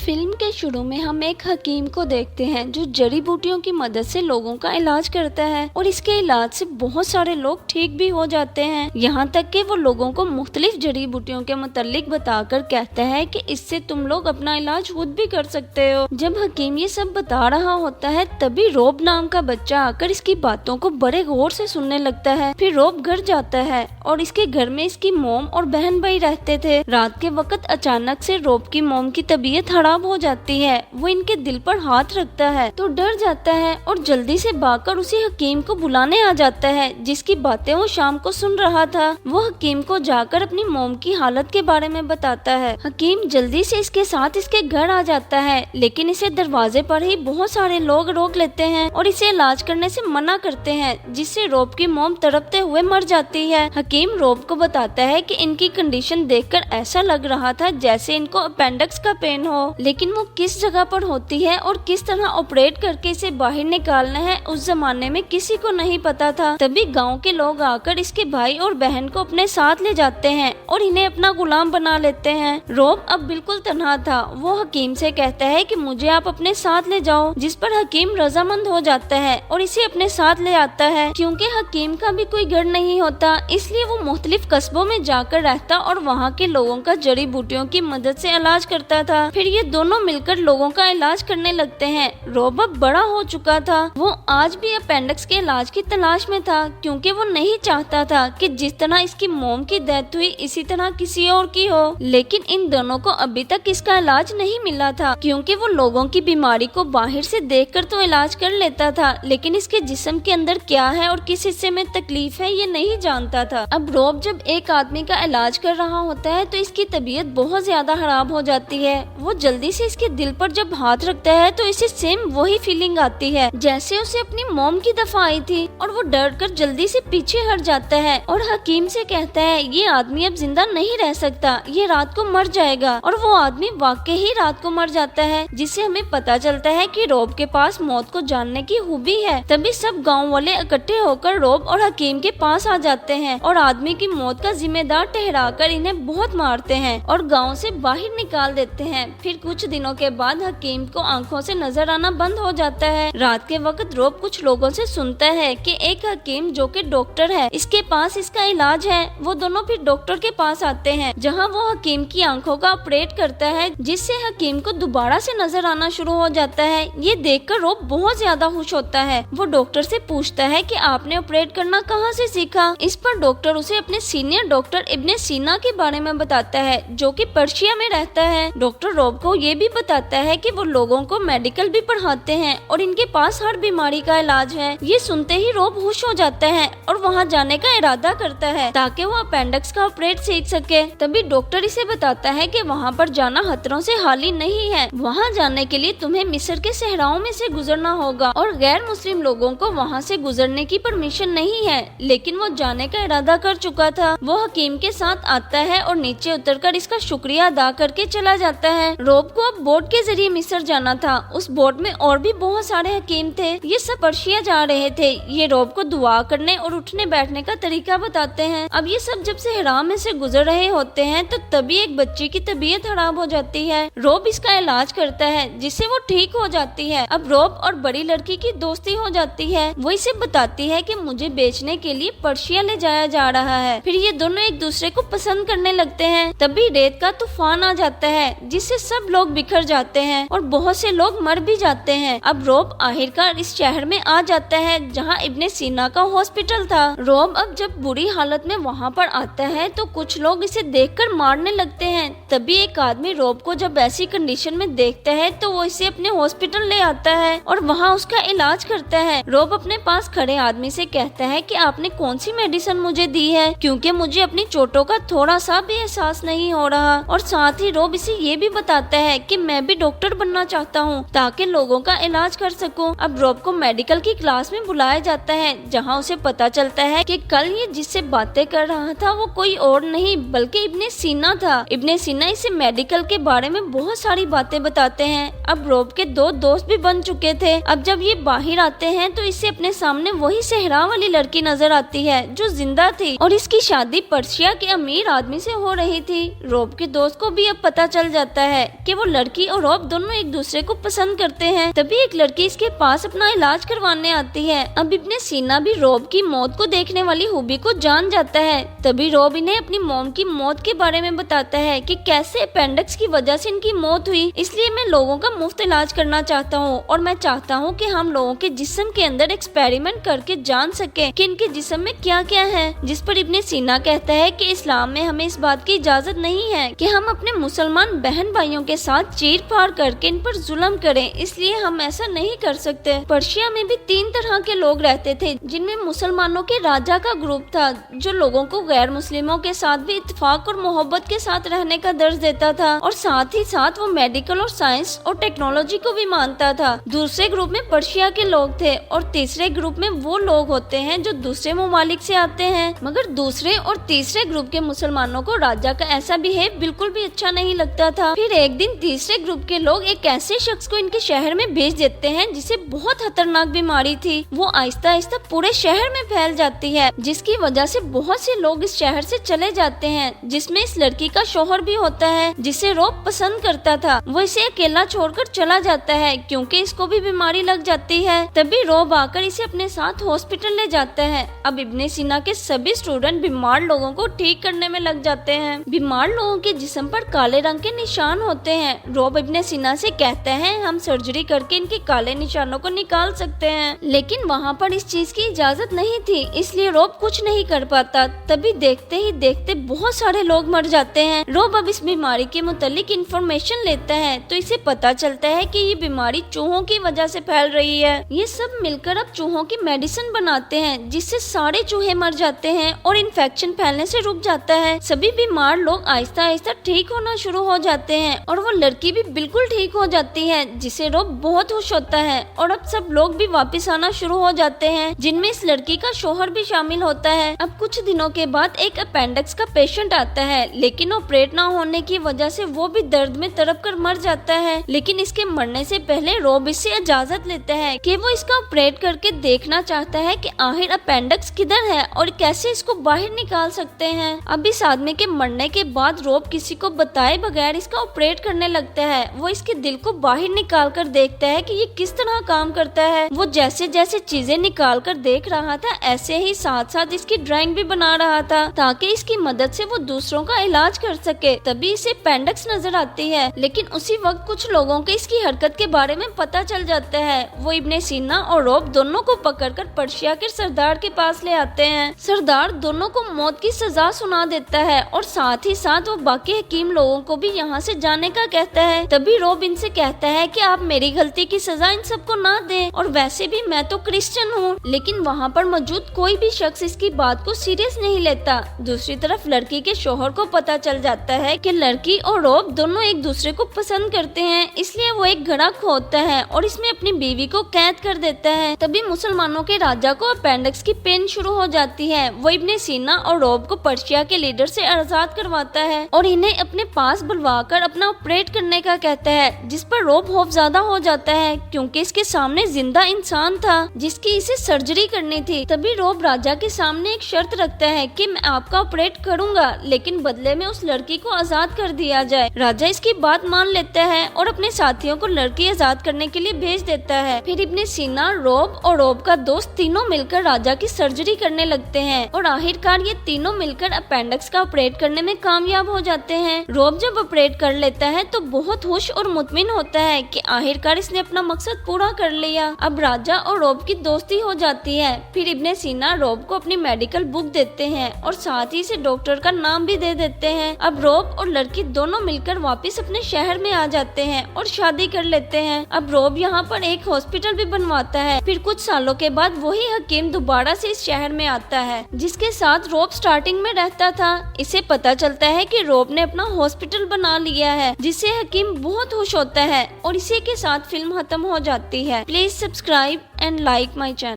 Film के शुरू में हम एक हकीम को देखते हैं जो जड़ी बूटियों की मदद से लोगों का इलाज करता है और इसके इलाज से बहुत सारे लोग ठीक भी हो जाते हैं। यहाँ तक कि वो लोगों को मुख्तलिफ जड़ी बूटियों के मुतालिक बताकर कहता है कि इससे तुम लोग अपना इलाज खुद भी कर सकते हो। जब हकीम ये सब बता रहा होता है तभी रोब नाम का बच्चा आकर इसकी बातों को बड़े गौर से सुनने लगता है। फिर रोब घर जाता है और इसके घर में इसकी मोम और बहन भाई रहते थे। रात के वक्त अचानक से रोब की मोम की तबीयत खराब हो जाती है। वो इनके दिल पर हाथ रखता है तो डर जाता है और जल्दी से भागकर उसी हकीम को बुलाने आ जाता है जिसकी बातें वो शाम को सुन रहा था। वो हकीम को जाकर अपनी मोम की हालत के बारे में बताता है। हकीम जल्दी से इसके साथ इसके घर आ जाता है लेकिन इसे दरवाजे पर ही बहुत सारे लोग रोक लेते हैं और इसे इलाज करने से मना करते हैं, जिससे रोब की मोम तड़पते हुए मर जाती है। हकीम रोब को बताता है कि इनकी कंडीशन देखकर ऐसा लग रहा था जैसे इनको अपेंडिक्स का पेन हो, लेकिन वो किस जगह पर होती है और किस तरह ऑपरेट करके इसे बाहर निकालना है उस जमाने में किसी को नहीं पता था। तभी गांव के लोग आकर इसके भाई और बहन को अपने साथ ले जाते हैं और इन्हें अपना गुलाम बना लेते हैं। रोब अब बिल्कुल तन्हा था। वो हकीम से कहता है कि मुझे आप अपने साथ ले जाओ, जिस पर हकीम रजामंद हो जाता है और इसे अपने साथ ले आता है। क्योंकि हकीम का भी कोई घर नहीं होता इसलिए वो मुख्तलिफ कस्बों में जाकर रहता और वहाँ के लोगों का जड़ी बूटियों की मदद से इलाज करता था। फिर ये दोनों मिलकर लोगों का इलाज करने लगते हैं। रोब अब बड़ा हो चुका था। वो आज भी अपेंडिक्स के इलाज की तलाश में था क्योंकि वो नहीं चाहता था कि जिस तरह इसकी मोम की डेथ हुई इसी तरह किसी और की हो। लेकिन इन दोनों को अभी तक इसका इलाज नहीं मिला था क्योंकि वो लोगों की बीमारी को बाहर से देखकर तो इलाज कर लेता था लेकिन इसके जिस्म के अंदर क्या है और किस हिस्से में तकलीफ है ये नहीं जानता था। अब रोब जब एक आदमी का इलाज कर रहा होता है तो इसकी तबीयत बहुत ज्यादा खराब हो जाती है। वो जल्दी से इसके दिल पर जब हाथ रखता है तो इसे सेम वही फीलिंग आती है जैसे उसे अपनी मोम की दफा आई थी और वो डर कर जल्दी से पीछे हट जाता है और हकीम से कहता है ये आदमी अब जिंदा नहीं रह सकता, ये रात को मर जाएगा। और वो आदमी वाकई ही रात को मर जाता है, जिससे हमें पता चलता है कि रोब के पास मौत को जानने की खूबी है। तभी सब गाँव वाले इकट्ठे होकर रोब और हकीम के पास आ जाते हैं और आदमी की मौत का जिम्मेदार ठहराकर इन्हें बहुत मारते हैं और गाँव से बाहर निकाल देते हैं। फिर कुछ दिनों के बाद हकीम को आंखों से नजर आना बंद हो जाता है। रात के वक्त रोब कुछ लोगों से सुनता है कि एक हकीम जो कि डॉक्टर है इसके पास इसका इलाज है। वो दोनों फिर डॉक्टर के पास आते हैं जहां वो हकीम की आंखों का ऑपरेट करता है जिससे हकीम को दोबारा से नजर आना शुरू हो जाता है। ये देखकर रोब बहुत ज्यादा खुश होता है। वो डॉक्टर से पूछता है कि आपने ऑपरेट करना कहाँ से सीखा। इस पर डॉक्टर उसे अपने सीनियर डॉक्टर इब्ने सीना के बारे में बताता है जो कि पर्शिया में रहता है। डॉक्टर रोब को ये भी बताता है कि वो लोगों को मेडिकल भी पढ़ाते हैं और इनके पास हर बीमारी का इलाज है। ये सुनते ही रोब खुश हो जाता है और वहाँ जाने का इरादा करता है ताकि वो अपेंडिक्स का ऑपरेट सीख सके। तभी डॉक्टर इसे बताता है कि वहाँ पर जाना खतरों से खाली नहीं है। वहाँ जाने के लिए तुम्हें मिस्र के सहराओं में से गुजरना होगा और गैर मुस्लिम लोगों को वहाँ से गुजरने की परमिशन नहीं है। लेकिन वो जाने का इरादा कर चुका था। वो हकीम के साथ आता है और नीचे उतरकर इसका शुक्रिया अदा करके चला जाता है। रोब को अब बोट के जरिए मिस्र जाना था। उस बोट में और भी बहुत सारे हकीम थे। ये सब पर्शिया जा रहे थे। ये रोब को दुआ करने और उठने बैठने का तरीका बताते हैं। अब ये सब जब सहरा में से गुजर रहे होते हैं तो तभी एक बच्ची की तबीयत खराब हो जाती है। रोब इसका इलाज करता है जिससे वो ठीक हो जाती है। अब रोब और बड़ी लड़की की दोस्ती हो जाती है। वो इसे बताती है कि मुझे बेचने के लिए पर्शिया ले जाया जा रहा है। फिर ये दोनों एक दूसरे को पसंद करने लगते हैं। तभी रेत का तूफान आ जाता है जिससे सब लोग बिखर जाते हैं और बहुत से लोग मर भी जाते हैं। अब रोब आखिरकार इस शहर में आ जाता है जहां इब्ने सीना का हॉस्पिटल था। रोब अब जब बुरी हालत में वहां पर आता है तो कुछ लोग इसे देखकर मारने लगते हैं। तभी एक आदमी रोब को जब ऐसी कंडीशन में देखता है तो वो इसे अपने हॉस्पिटल ले आता है और वहाँ उसका इलाज करता है। रोब अपने पास खड़े आदमी से कहता है कि आपने कौन सी मेडिसिन मुझे दी है क्योंकि मुझे अपनी चोटों का थोड़ा सा भी एहसास नहीं हो रहा। और साथ ही रोब इसे ये भी बताता है कि मैं भी डॉक्टर बनना चाहता हूँ ताकि लोगों का इलाज कर सकूं। अब रोब को मेडिकल की क्लास में बुलाया जाता है जहाँ उसे पता चलता है कि कल ये जिससे बातें कर रहा था वो कोई और नहीं बल्कि इब्ने सीना था। इब्ने सीना इसे मेडिकल के बारे में बहुत सारी बातें बताते हैं। अब रोब के दो दोस्त भी बन चुके थे। अब जब ये बाहर आते हैं तो इसे अपने सामने वही सहरा वाली लड़की नजर आती है जो जिंदा थी और इसकी शादी पर्शिया के अमीर आदमी से हो रही थी। रोब के दोस्त को भी अब पता चल जाता है कि कि वो लड़की और रॉब दोनों एक दूसरे को पसंद करते हैं। तभी एक लड़की इसके पास अपना इलाज करवाने आती है। अब इब्ने सीना भी रॉब की मौत को देखने वाली हूबी को जान जाता है। तभी रॉब इन्हें अपनी मॉम की मौत के बारे में बताता है कि कैसे अपेंडिक्स की वजह से इनकी मौत हुई, इसलिए मैं लोगों का मुफ्त इलाज करना चाहता हूँ और मैं चाहता हूँ कि हम लोगों के जिस्म के अंदर एक्सपेरिमेंट करके जान सके कि इनके जिस्म में क्या क्या है। जिस पर इब्ने सीना कहता है कि इस्लाम में हमें इस बात की इजाजत नहीं है कि हम अपने मुसलमान बहन भाइयों के साथ चीर फाड़ करके इन पर जुल्म करें, इसलिए हम ऐसा नहीं कर सकते। पर्शिया में भी 3 तरह के लोग रहते थे, जिनमें मुसलमानों के राजा का ग्रुप था जो लोगों को गैर मुस्लिमों के साथ भी इत्तेफाक और मोहब्बत के साथ रहने का दर्ज देता था और साथ ही साथ वो मेडिकल और साइंस और टेक्नोलॉजी को भी मानता था। दूसरे ग्रुप में पर्शिया के लोग थे और तीसरे ग्रुप में वो लोग होते हैं जो दूसरे ममालिक से आते हैं। मगर दूसरे और तीसरे ग्रुप के मुसलमानों को राजा का ऐसा बिहेव बिल्कुल भी अच्छा नहीं लगता था। फिर एक दिन तीसरे ग्रुप के लोग एक ऐसे शख्स को इनके शहर में भेज देते हैं जिसे बहुत खतरनाक बीमारी थी। वो आहिस्ता आहिस्ता पूरे शहर में फैल जाती है, जिसकी वजह से बहुत से लोग इस शहर से चले जाते हैं, जिसमें इस लड़की का शौहर भी होता है जिसे रॉब पसंद करता था। वो इसे अकेला छोड़कर चला जाता है क्योंकि इसको भी बीमारी लग जाती है। तभी रॉब आकर इसे अपने साथ हॉस्पिटल ले जाता है। अब इब्ने सीना के सभी स्टूडेंट बीमार लोगों को ठीक करने में लग जाते हैं। बीमार लोगों के जिस्म पर काले रंग के निशान होते हैं। रॉब इब्ने सीना से कहता है हम सर्जरी करके इनके काले निशानों को निकाल सकते हैं, लेकिन वहाँ पर इस चीज की इजाजत नहीं थी, इसलिए रॉब कुछ नहीं कर पाता। तभी देखते ही देखते बहुत सारे लोग मर जाते हैं। रॉब अब इस बीमारी के मुतालिक इंफॉर्मेशन लेता है तो इसे पता चलता है कि ये बीमारी चूहों की वजह से फैल रही है। ये सब मिलकर अब चूहों की मेडिसिन बनाते हैं जिससे सारे चूहे मर जाते हैं और इन्फेक्शन फैलने से रुक जाता है। सभी बीमार लोग आहिस्ता आहिस्ता ठीक होना शुरू हो जाते हैं और वो लड़की भी बिल्कुल ठीक हो जाती है, जिसे रॉब बहुत खुश होता है। और अब सब लोग भी वापस आना शुरू हो जाते हैं, जिनमें इस लड़की का शौहर भी शामिल होता है। अब कुछ दिनों के बाद एक अपेंडिक्स का पेशेंट आता है, लेकिन ऑपरेट ना होने की वजह से वो भी दर्द में तड़प कर मर जाता है। लेकिन इसके मरने से पहले रॉब इससे इजाजत लेता है कि वो इसका ऑपरेट करके देखना चाहता है कि आखिर अपेंडिक्स किधर है और कैसे इसको बाहर निकाल सकते हैं। अब इस आदमी के मरने के बाद रॉब किसी को बताए बगैर इसका ऑपरेट करने लगता है। वो इसके दिल को बाहर निकाल कर देखता है कि ये किस तरह काम करता है। वो जैसे जैसे चीजें निकाल कर देख रहा था, ऐसे ही साथ साथ इसकी ड्राइंग भी बना रहा था ताकि इसकी मदद से वो दूसरों का इलाज कर सके। तभी इसे अपेंडिक्स नजर आती है, लेकिन उसी वक्त कुछ लोगों के इसकी हरकत के बारे में पता चल जाता है। वो इब्ने सीना और रॉब दोनों को पकड़कर पर्शिया के सरदार के पास ले आते हैं। सरदार दोनों को मौत की सजा सुना देता है और साथ ही साथ वो बाकी हकीम लोगों को भी यहाँ से जाने का कहता है। तभी रॉब इनसे कहता है कि आप मेरी गलती की सजा इन सबको ना दें, और वैसे भी मैं तो क्रिश्चियन हूँ। लेकिन वहाँ पर मौजूद कोई भी शख्स इसकी बात को सीरियस नहीं लेता। दूसरी तरफ लड़की के शौहर को पता चल जाता है कि लड़की और रॉब दोनों एक दूसरे को पसंद करते हैं, इसलिए वो एक घड़ा खोदता है और इसमें अपनी बीवी को कैद कर देता है। तभी मुसलमानों के राजा को अपेंडिक्स की पेन शुरू हो जाती है। वो इब्ने सीना और रॉब को पर्शिया के लीडर से आजाद करवाता है और इन्हें अपने पास बुलवाकर अपना ऑपरेट करने का कहता है, जिस पर रॉब खौफज़दा हो जाता है क्योंकि इसके सामने जिंदा इंसान था जिसकी इसे सर्जरी करनी थी। तभी रॉब राजा के सामने एक शर्त रखता है कि मैं आपका ऑपरेट करूंगा, लेकिन बदले में उस लड़की को आजाद कर दिया जाए। राजा इसकी बात मान लेता है और अपने साथियों को लड़की आजाद करने के लिए भेज देता है। फिर इब्ने सीना, रॉब और रॉब का दोस्त तीनों मिलकर राजा की सर्जरी करने लगते हैं और आखिरकार ये तीनों मिलकर अपेंडिक्स का ऑपरेट करने में कामयाब हो जाते हैं। रॉब जब ऑपरेट कर लेता है तो बहुत खुश और मुतमिन होता है कि आखिरकार इसने अपना मकसद पूरा कर लिया। अब राजा और रॉब की दोस्ती हो जाती है। फिर इब्ने सीना रॉब को अपनी मेडिकल बुक देते हैं और साथ ही से डॉक्टर का नाम भी दे देते हैं। अब रॉब और लड़की दोनों मिलकर वापस अपने शहर में आ जाते हैं और शादी कर लेते हैं। अब रॉब यहाँ पर एक हॉस्पिटल भी बनवाता है। फिर कुछ सालों के बाद वही हकीम दोबारा से इस शहर में आता है जिसके साथ रॉब स्टार्टिंग में रहता था। इसे पता चलता है कि रॉब ने अपना हॉस्पिटल बना लिया है, जिससे हकीम बहुत खुश होता है और इसी के साथ फिल्म खत्म हो जाती है। Please subscribe and like my channel.